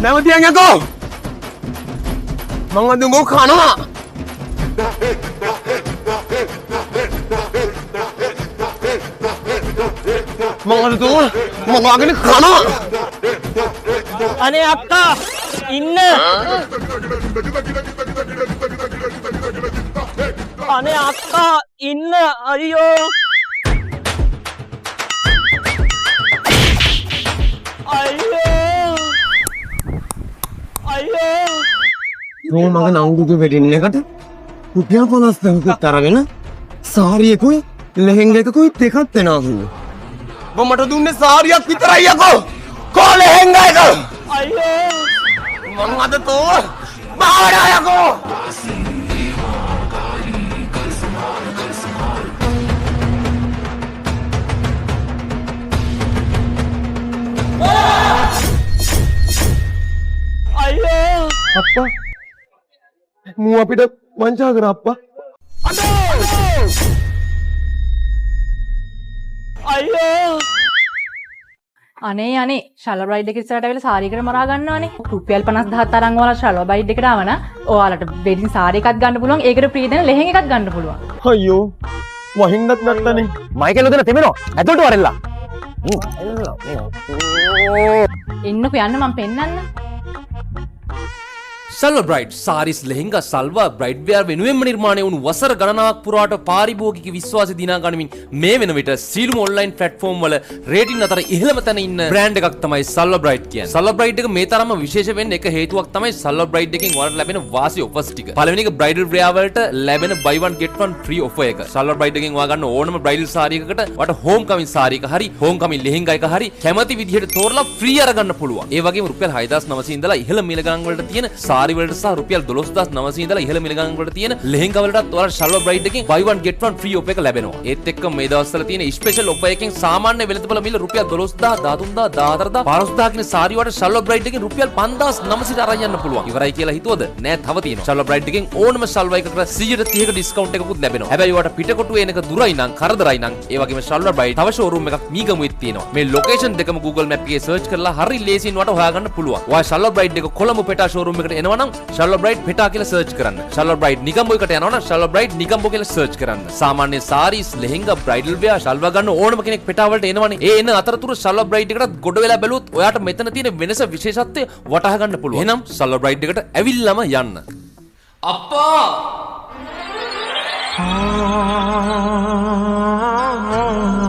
නැවතියන් යකෝ මං අද උඹව කනවා මං අද තුම මොනවාගෙන කනවා අනේ අක්කා ඉන්න අනේ අක්කා ඉන්න අයියෝ මේ මගේ නංගුගේ වෙඩින් එකට රුපියල් 50ක් අරගෙන සාරියකුයි ලෙහෙංගාවකුයි දෙකක් දෙනවා කිව්වා. ඔබ මට දුන්නේ සාරියක් විතරයි යකෝ. කෝ ලෙහෙංගා එක. අයියෝ මං අද තෝ බාරා යකෝ. අප්පා මූ අපිට වංචා කරා අප්පා අයියෝ අනේ ශාලා බ්‍රයිඩ් එක ඉස්සරහට ඇවිල්ලා සාරියකට මරා ගන්නවානේ රුපියල් 50000ක් තරම් වල ශාලා බ්‍රයිඩ් එකට ආවන ඔයාලට වෙඩින් සාරි එකක් ගන්න පුළුවන් ඒකට ප්‍රී දෙන ලෙහෙන් එකක් ගන්න පුළුවන් අයියෝ වහින්නත් නැත්තනේ මයිකල් උදේන තෙමෙනවා ඇතුළට වරෙල්ලා එන්නකෝ යන්න මම පෙන්නන්න සල්වා බ්‍රයිඩ් සාරිස් ලෙහෙංගා සල්වා බ්‍රයිඩ් වෙයාර් වෙනුවෙන්ම නිර්මාණය වුණු වසර ගණනාවක් පුරාට පාරිභෝගික විශ්වාසය දිනා ගනිමින් මේ වෙන විට සීලුම ඔන්ලයින් ප්ලැට්ෆෝම් වල රේටින් අතර ඉහළම තැන ඉන්න බ්‍රෑන්ඩ් එකක් තමයි සල්වා බ්‍රයිඩ් කියන්නේ. සල්වා බ්‍රයිඩ් එක මේ තරම්ම විශේෂ වෙන්න එක හේතුවක් තමයි සල්වා බ්‍රයිඩ් එකෙන් ඔයාලට ලැබෙන වාසි ඔෆර්ස් ටික. පළවෙනි එක බ්‍රයිඩල් වෙයාර් වලට ලැබෙන buy one get one free offer එක. සල්වා බ්‍රයිඩ් එකෙන් ඔයා ගන්න ඕනම බ්‍රයිඩල් සාරි එකකට ඔයාට හෝම් කමින් සාරි එක හරි හෝම් කමින් ලෙහෙංගා එක හරි කැමති විදිහට තෝරලා ෆ්‍රී අරගන්න පුළුවන්. ඒ වගේම රුපියල් 6900 ඉඳලා ඉහළ මිල ගණන් වලට තියෙන සාරි වලට සහ රුපියල් 12900 ඉඳලා ඉහළ මිල ගණන් වලට තියෙන ලෙහෙංගා වලටත් ඔයාලට ශල්වා බ්‍රයිඩ් එකෙන් buy one get one free offer එක ලැබෙනවා. ඒත් එක්කම මේ දවස්වල තියෙන ස්පෙෂල් offer එකෙන් සාමාන්‍ය වෙළඳපොළ මිල රුපියල් 12000 13000 14000 15000 කියන සාරි වලට ශල්වා බ්‍රයිඩ් එකෙන් රුපියල් 5900ට අරන් යන්න පුළුවන්. ඉවරයි කියලා හිතුවද? නෑ තව තියෙනවා. ශල්වා බ්‍රයිඩ් එකෙන් ඕනම ශල්වා එකකට 130ක ඩිස්කවුන්ට් එකකුත් ලැබෙනවා. හැබැයි ඔයාලට පිටකොටුවේ එනක දුරයි නම් කරදරයි නම් ඒ වගේම ශල්වා බ්‍රයිඩ් තව ෂෝරූම් එකක් මීගමුවෙත් තියෙනවා. මේ ලොකේෂන් දෙකම Google Map එකේ සර්ච් කරලා හරි ලේසියෙන් වට හොයාගන්න පුළුවන්. ඔයා ශල්වා බ්‍රයිඩ් එක කොළඹ පෙටා ෂෝරූම් එකට එනවා නම් ශල්වා බ්‍රයිඩ් පෙටා කියලා සර්ච් කරන්න. ශල්වා බ්‍රයිඩ් නිගම්බෝ එකට යනවා නම් ශල්වා බ්‍රයිඩ් නිගම්බෝ කියලා සර්ච් කරන්න. සාමාන්‍ය සාරීස් ලෙහෙංගා බ්‍රයිඩල් වෙයාර් ශල්වා ගන්න ඕනම කෙනෙක් පෙටා වලට එනවනේ. ඒ එන අතරතුර ශල්වා බ්‍රයිඩ් එකටත් ගොඩ වෙලා බැලුවොත් ඔයාට මෙතන තියෙන වෙනස විශේෂත්වය වටහා ගන්න පුළුවන්. එහෙනම් ශල්වා බ්‍රයිඩ් එකට ඇවිල්ලාම යන්න. අප්පා